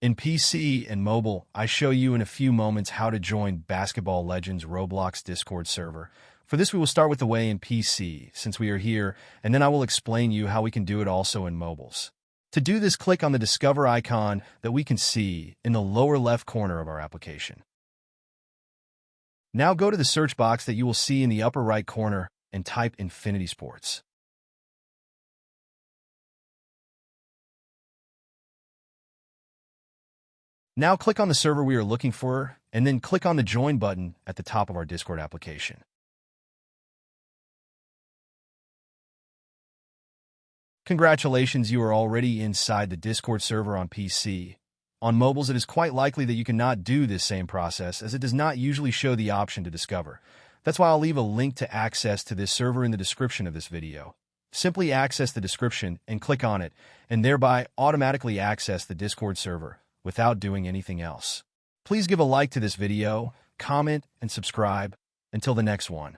In PC and mobile, I show you in a few moments how to join Basketball Legends Roblox Discord server. For this, we will start with the way in PC, since we are here, and then I will explain you how we can do it also in mobiles. To do this, click on the Discover icon that we can see in the lower left corner of our application. Now go to the search box that you will see in the upper right corner and type Infinity Sports. Now click on the server we are looking for, and then click on the Join button at the top of our Discord application. Congratulations, you are already inside the Discord server on PC. On mobiles, it is quite likely that you cannot do this same process, as it does not usually show the option to discover. That's why I'll leave a link to access to this server in the description of this video. Simply access the description and click on it, and thereby automatically access the Discord server without doing anything else. Please give a like to this video, comment, and subscribe. Until the next one.